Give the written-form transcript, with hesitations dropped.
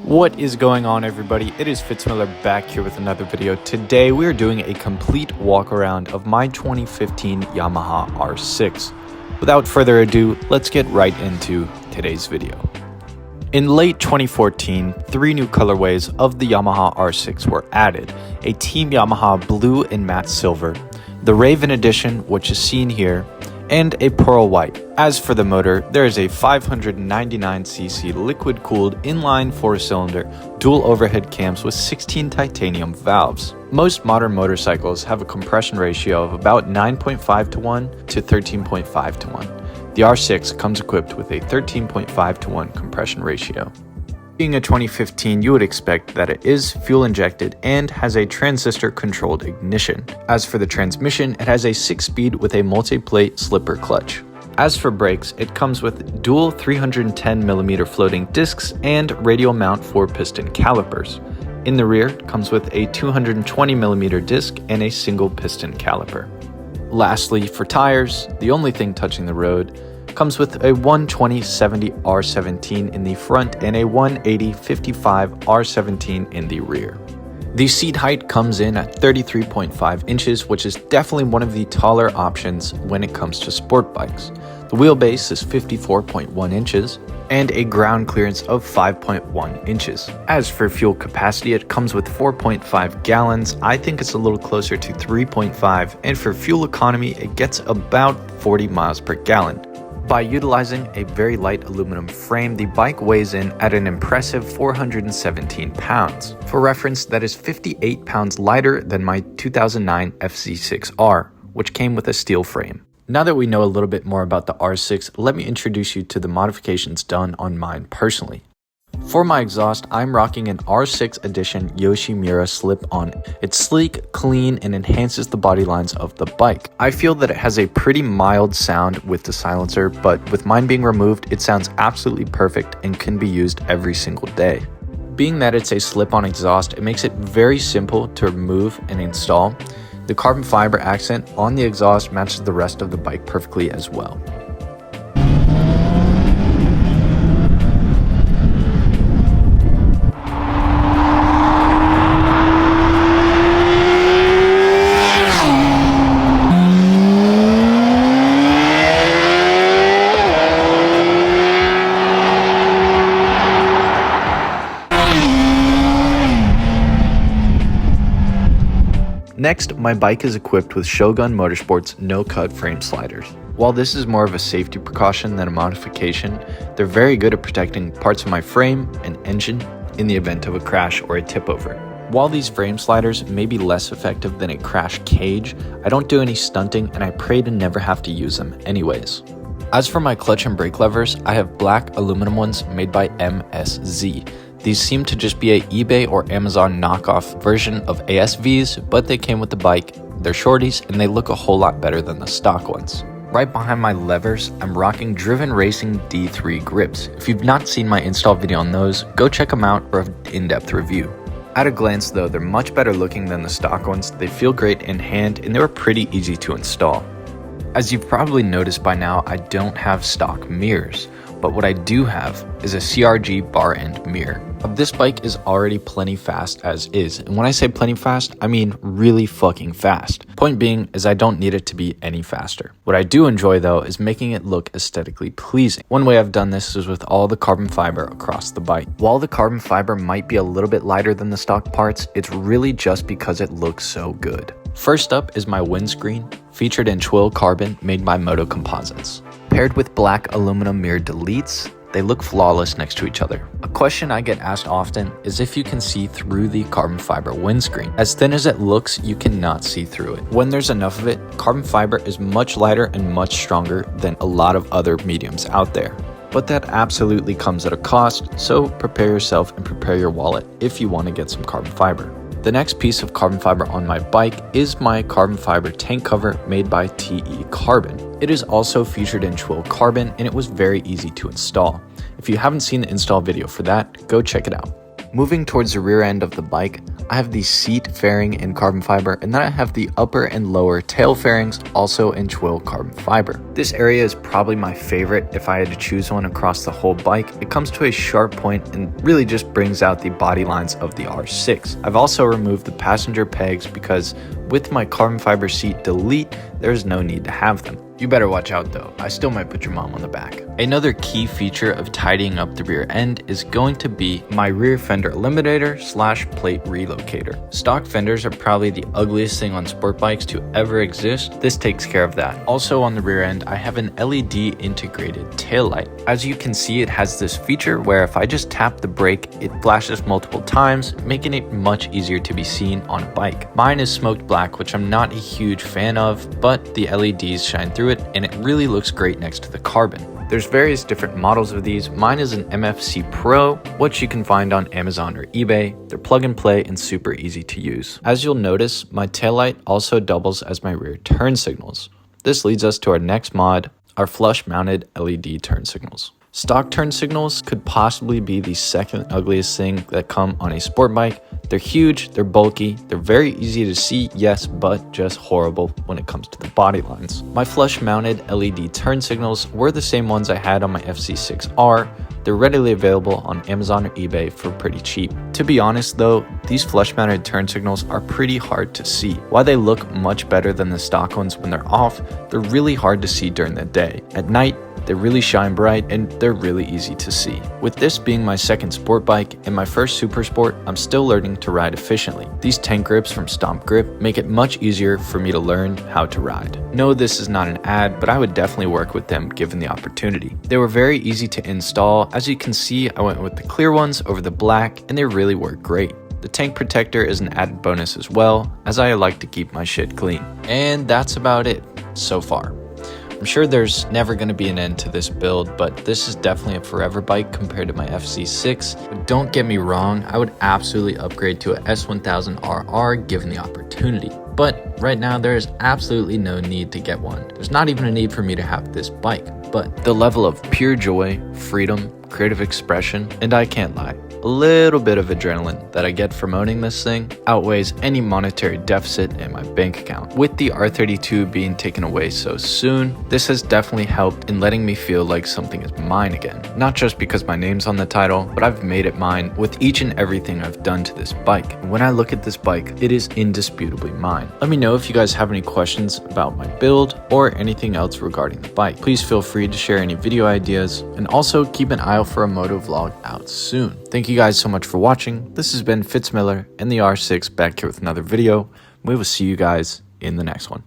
What is going on, everybody? It is Fitz back here with another video. Today we are doing a complete walk around of my 2015 Yamaha R6. Without further ado, let's get right into today's video. In late 2014, 3 new colorways of the Yamaha R6 were added: a Team Yamaha blue and matte silver, the Raven edition, which is seen here, and a pearl white. As for the motor, there is a 599cc liquid-cooled inline 4-cylinder dual overhead cams with 16 titanium valves. Most modern motorcycles have a compression ratio of about 9.5 to 1 to 13.5 to 1. The R6 comes equipped with a 13.5 to 1 compression ratio. Being a 2015, you would expect that it is fuel injected and has a transistor controlled ignition. As for the transmission, it has a 6-speed with a multi-plate slipper clutch. As for brakes, it comes with dual 310mm floating discs and radial mount 4-piston calipers. In the rear, it comes with a 220mm disc and a single piston caliper. Lastly, for tires, the only thing touching the road comes with a 120/70 R17 in the front and a 180/55 R17 in the rear. The seat height comes in at 33.5 inches, which is definitely one of the taller options when it comes to sport bikes. The wheelbase is 54.1 inches and a ground clearance of 5.1 inches. As for fuel capacity, it comes with 4.5 gallons. I think it's a little closer to 3.5, and for fuel economy, it gets about 40 miles per gallon. By utilizing a very light aluminum frame, the bike weighs in at an impressive 417 pounds. For reference, that is 58 pounds lighter than my 2009 FC6R, which came with a steel frame. Now that we know a little bit more about the R6, let me introduce you to the modifications done on mine personally. For my exhaust, I'm rocking an R6 edition Yoshimura slip-on. It's sleek, clean, and enhances the body lines of the bike. I feel that it has a pretty mild sound with the silencer, but with mine being removed, it sounds absolutely perfect and can be used every single day. Being that it's a slip-on exhaust, it makes it very simple to remove and install. The carbon fiber accent on the exhaust matches the rest of the bike perfectly as well. Next, my bike is equipped with Shogun Motorsport's no-cut frame sliders. While this is more of a safety precaution than a modification, they're very good at protecting parts of my frame and engine in the event of a crash or a tip-over. While these frame sliders may be less effective than a crash cage, I don't do any stunting and I pray to never have to use them anyways. As for my clutch and brake levers, I have black aluminum ones made by MSZ. These seem to just be a eBay or Amazon knockoff version of ASVs, but they came with the bike. They're shorties and they look a whole lot better than the stock ones. Right behind my levers, I'm rocking Driven Racing D3 grips. If you've not seen my install video on those, go check them out for an in-depth review. At a glance though, they're much better looking than the stock ones. They feel great in hand and they were pretty easy to install. As you've probably noticed by now, I don't have stock mirrors, but what I do have is a CRG bar end mirror. This bike is already plenty fast as is, and when I say plenty fast, I mean really fucking fast. Point being is I don't need it to be any faster. What I do enjoy though is making it look aesthetically pleasing. One way I've done this is with all the carbon fiber across the bike. While the carbon fiber might be a little bit lighter than the stock parts, it's really just because it looks so good. First up is my windscreen, featured in twill carbon made by Moto Composites. Paired with black aluminum mirror deletes, they look flawless next to each other. A question I get asked often is if you can see through the carbon fiber windscreen. As thin as it looks, you cannot see through it. When there's enough of it, carbon fiber is much lighter and much stronger than a lot of other mediums out there. But that absolutely comes at a cost, so prepare yourself and prepare your wallet if you want to get some carbon fiber. The next piece of carbon fiber on my bike is my carbon fiber tank cover made by TE Carbon. It is also featured in twill carbon and it was very easy to install. If you haven't seen the install video for that, go check it out. Moving towards the rear end of the bike, I have the seat fairing in carbon fiber, and then I have the upper and lower tail fairings also in twill carbon fiber. This area is probably my favorite if I had to choose one across the whole bike. It comes to a sharp point and really just brings out the body lines of the R6. I've also removed the passenger pegs because with my carbon fiber seat delete, there's no need to have them. You better watch out though, I still might put your mom on the back. Another key feature of tidying up the rear end is going to be my rear fender eliminator / plate relocator. Stock fenders are probably the ugliest thing on sport bikes to ever exist. This takes care of that. Also on the rear end, I have an LED integrated tail light. As you can see, it has this feature where if I just tap the brake, it flashes multiple times, making it much easier to be seen on a bike. Mine is smoked black, which I'm not a huge fan of, but the LEDs shine through it and it really looks great next to the carbon. There's various different models of these. Mine is an MFC Pro, which you can find on Amazon or eBay. They're plug and play and super easy to use. As you'll notice, my taillight also doubles as my rear turn signals. This leads us to our next mod, our flush mounted LED turn signals. Stock turn signals could possibly be the second ugliest thing that come on a sport bike. They're huge, they're bulky, they're very easy to see, yes, but just horrible when it comes to the body lines. My flush mounted LED turn signals were the same ones I had on my FC6R. They're readily available on Amazon or eBay for pretty cheap. To be honest though, these flush mounted turn signals are pretty hard to see. While they look much better than the stock ones when they're off, they're really hard to see during the day. At night, they really shine bright and they're really easy to see. With this being my second sport bike and my first super sport, I'm still learning to ride efficiently. These tank grips from Stomp Grip make it much easier for me to learn how to ride. No, this is not an ad, but I would definitely work with them given the opportunity. They were very easy to install. As you can see, I went with the clear ones over the black and they really work great. The tank protector is an added bonus as well, as I like to keep my shit clean. And that's about it so far. I'm sure there's never going to be an end to this build, but this is definitely a forever bike compared to my FC6. But don't get me wrong, I would absolutely upgrade to a S1000RR given the opportunity. But right now there is absolutely no need to get one. There's not even a need for me to have this bike, but the level of pure joy, freedom, creative expression, and I can't lie, a little bit of adrenaline that I get from owning this thing outweighs any monetary deficit in my bank account. With the R32 being taken away so soon, this has definitely helped in letting me feel like something is mine again. Not just because my name's on the title, but I've made it mine with each and everything I've done to this bike. When I look at this bike, it is indisputably mine. Let me know if you guys have any questions about my build or anything else regarding the bike. Please feel free to share any video ideas and also keep an eye out for a moto vlog out soon. Thank you guys so much for watching. This has been Fitz Miller and the R6 back here with another video. We will see you guys in the next one.